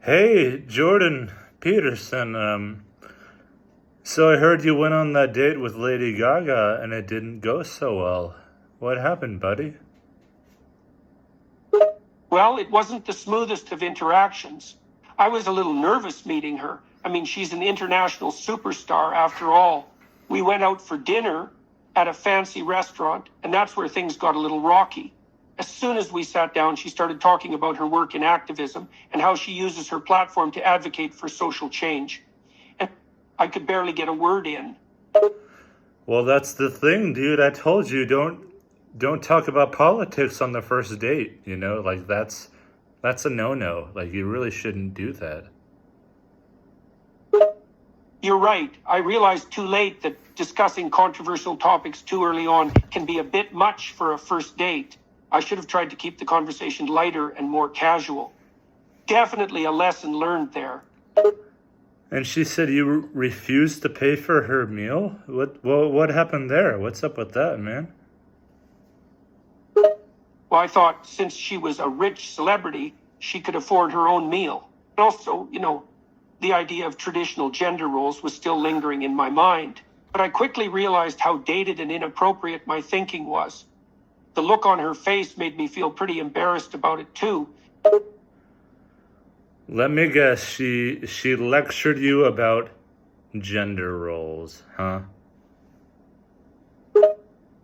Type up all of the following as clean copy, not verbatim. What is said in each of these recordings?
Hey, Jordan Peterson. So I heard you went on that date with Lady Gaga and it didn't go so well. What happened, buddy? Well, it wasn't the smoothest of interactions. I was a little nervous meeting her. I mean, she's an international superstar after all. We went out for dinner at a fancy restaurant, and that's where things got a little rocky. As soon as we sat down, she started talking about her work in activism and how she uses her platform to advocate for social change. And I could barely get a word in. Well, that's the thing, dude. I told you don't talk about politics on the first date, Like that's a no-no. Like you really shouldn't do that. You're right. I realized too late that discussing controversial topics too early on can be a bit much for a first date. I should have tried to keep the conversation lighter and more casual. Definitely a lesson learned there. And she said you refused to pay for her meal? What happened there? What's up with that, man? Well, I thought since she was a rich celebrity, she could afford her own meal. And also, the idea of traditional gender roles was still lingering in my mind. But I quickly realized how dated and inappropriate my thinking was. The look on her face made me feel pretty embarrassed about it too. Let me guess, she lectured you about gender roles, huh? Well,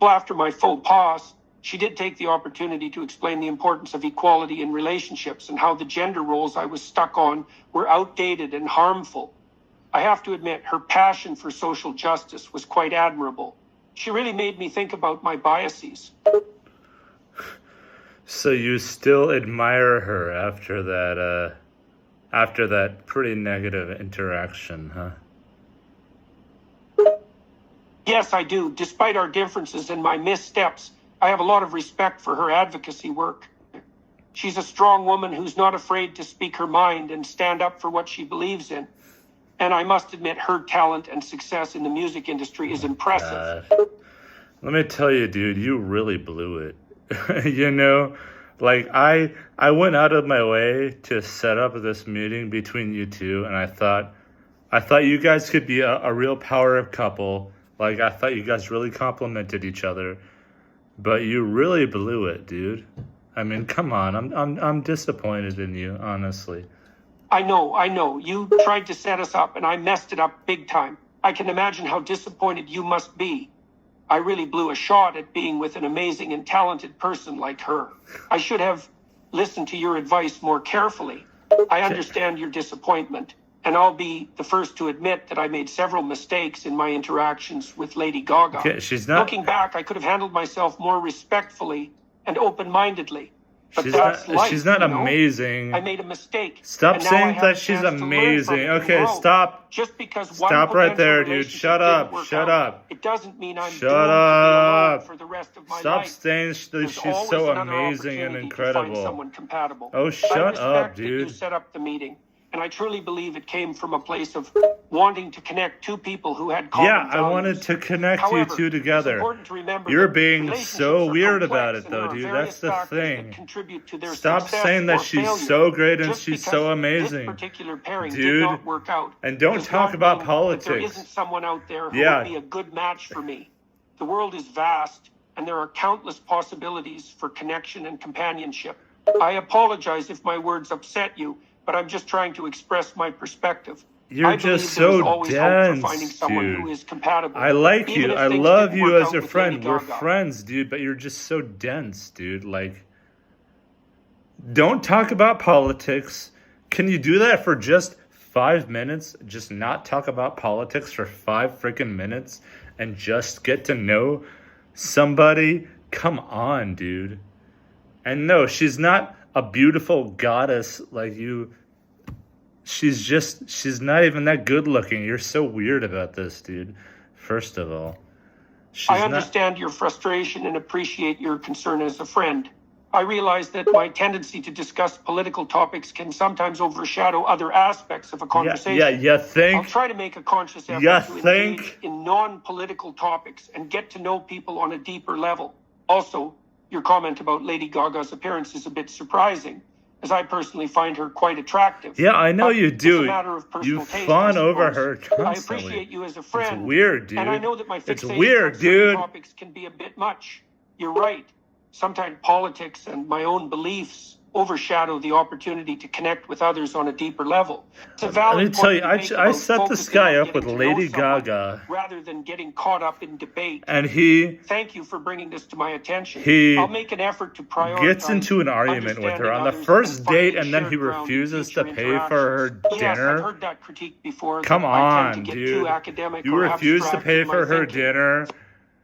after my faux pas, she did take the opportunity to explain the importance of equality in relationships and how the gender roles I was stuck on were outdated and harmful. I have to admit, her passion for social justice was quite admirable. She really made me think about my biases. So you still admire her after that pretty negative interaction, huh? Yes, I do. Despite our differences and my missteps, I have a lot of respect for her advocacy work. She's a strong woman who's not afraid to speak her mind and stand up for what she believes in. And I must admit, her talent and success in the music industry is impressive. Let me tell you, dude, you really blew it. Like I went out of my way to set up this meeting between you two, and I thought you guys could be a real power couple. Like I thought you guys really complimented each other. But you really blew it, dude. I mean, come on. I'm disappointed in you, honestly. I know. You tried to set us up and I messed it up big time. I can imagine how disappointed you must be. I really blew a shot at being with an amazing and talented person like her. I should have listened to your advice more carefully. I understand your disappointment, and I'll be the first to admit that I made several mistakes in my interactions with Lady Gaga. Okay, she's not... Looking back, I could have handled myself more respectfully and open-mindedly. But she's not amazing. I made a mistake. Stop saying that she's amazing. Okay, stop. Just because stop right there, dude. Shut up. It doesn't mean I'm Shut up. for the rest of my Stop life. saying that she's so amazing and incredible. Someone compatible. Oh, shut up, dude. You set up the meeting. And I truly believe it came from a place of wanting to connect two people who had common values. I wanted to connect you two together. It's important to remember You're that being so weird about it, though, dude. That's the thing. Stop saying that she's so great and she's so amazing, this particular pairing dude. Did not work out. And don't talk about politics. There isn't someone out there who would be a good match for me. The world is vast, and there are countless possibilities for connection and companionship. I apologize if my words upset you, but I'm just trying to express my perspective. You're just so dense, dude. I like you. I love you as a friend. We're friends, dude, but you're just so dense, dude. Like, don't talk about politics. Can you do that for just 5 minutes? Just not talk about politics for 5 freaking minutes and just get to know somebody? Come on, dude. And no, she's not a beautiful goddess like you. She's not even that good looking. You're so weird about this, dude. First of all, I understand your frustration and appreciate your concern as a friend. I realize that my tendency to discuss political topics can sometimes overshadow other aspects of a conversation. I'll try to make a conscious effort to engage in non-political topics and get to know people on a deeper level. Also, your comment about Lady Gaga's appearance is a bit surprising. as I personally find her quite attractive. Yeah, I know But you it's a do. matter of personal You taste, fawn I over suppose. her I constantly. appreciate you as a friend. It's weird, dude. And I know that my It's fixation weird, on certain dude. topics can be a bit much. You're right. Sometimes politics and my own beliefs overshadow the opportunity to connect with others on a deeper level. It's a valid Let me tell you, point make I about set this focusing guy on up with getting to know Lady someone Gaga, rather than getting caught up in debate. and he Thank you for bringing this to my attention. He I'll make an effort to prioritize gets into an argument with her understanding on the others first and date, finding and then he shared ground in refuses to future pay for her interactions. Yes, I've dinner. heard that critique before. Come that I tend to on, get dude. too academic You or refuse to abstract pay in my for her thinking. dinner.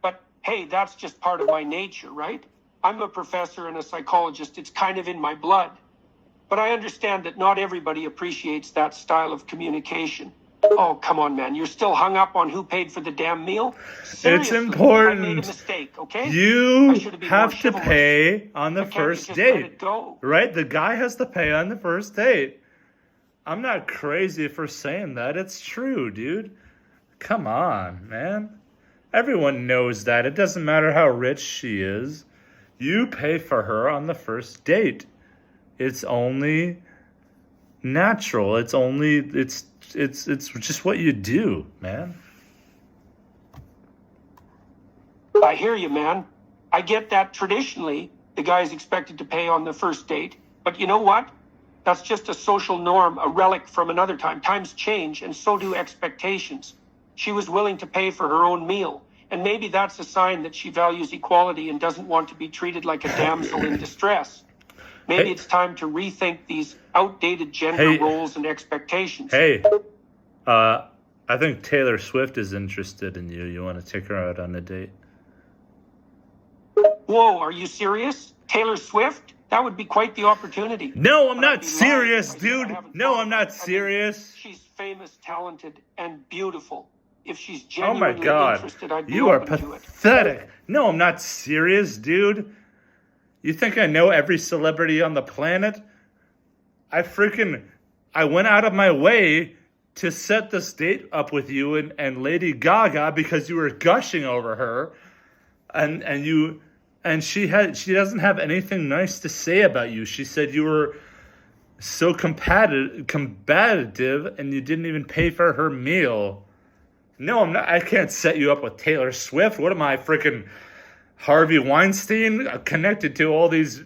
But hey, that's just part of my nature, right? I'm a professor and a psychologist. It's kind of in my blood. But I understand that not everybody appreciates that style of communication. Oh, come on, man. You're still hung up on who paid for the damn meal? Seriously, It's important. I made a mistake, okay? You I should have been more have to chivalrous. pay on the But can't you first just let date. it go? Right? The guy has to pay on the first date. I'm not crazy for saying that. It's true, dude. Come on, man. Everyone knows that. It doesn't matter how rich she is. You pay for her on the first date. It's only natural. It's just what you do, man. I hear you, man. I get that traditionally the guy's expected to pay on the first date. But you know what? That's just a social norm, a relic from another time. Times change, and so do expectations. She was willing to pay for her own meal. And maybe that's a sign that she values equality and doesn't want to be treated like a damsel in distress. Maybe it's time to rethink these outdated gender roles and expectations. Hey, I think Taylor Swift is interested in you. You want to take her out on a date? Whoa, are you serious? Taylor Swift? That would be quite the opportunity. No, I'm not serious, dude. No, I'm not serious. She's famous, talented, and beautiful. If she's Oh my genuinely God, interested, I'd be you are open to it. pathetic. No, I'm not serious, dude. You think I know every celebrity on the planet? I went out of my way to set this date up with you and Lady Gaga because you were gushing over her, and she doesn't have anything nice to say about you. She said you were so combative and you didn't even pay for her meal. No, I'm not. I can't set you up with Taylor Swift. What am I, freaking Harvey Weinstein, connected to all these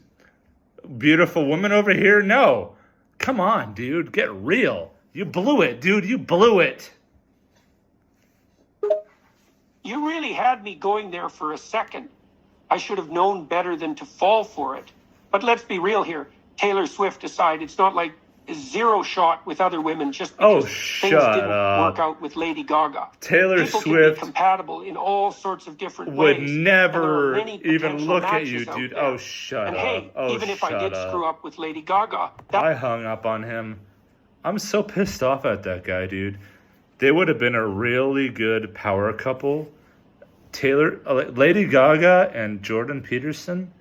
beautiful women over here? No. Come on, dude. Get real. You blew it, dude. You blew it. You really had me going there for a second. I should have known better than to fall for it. But let's be real here. Taylor Swift aside, it's not like a zero shot with other women just because things didn't work out with Lady Gaga. Taylor People Swift can be compatible in all sorts of different would ways. never and there are many even potential look at matches you, out dude. there. Oh, shut and up. hey, Oh, even if I did shut screw up. up with Lady Gaga, I hung up on him. I'm so pissed off at that guy, dude. They would have been a really good power couple. Lady Gaga and Jordan Peterson.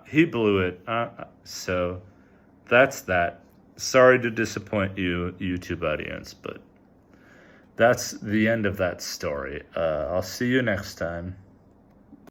He blew it. So that's that. Sorry to disappoint you, YouTube audience, but that's the end of that story. I'll see you next time.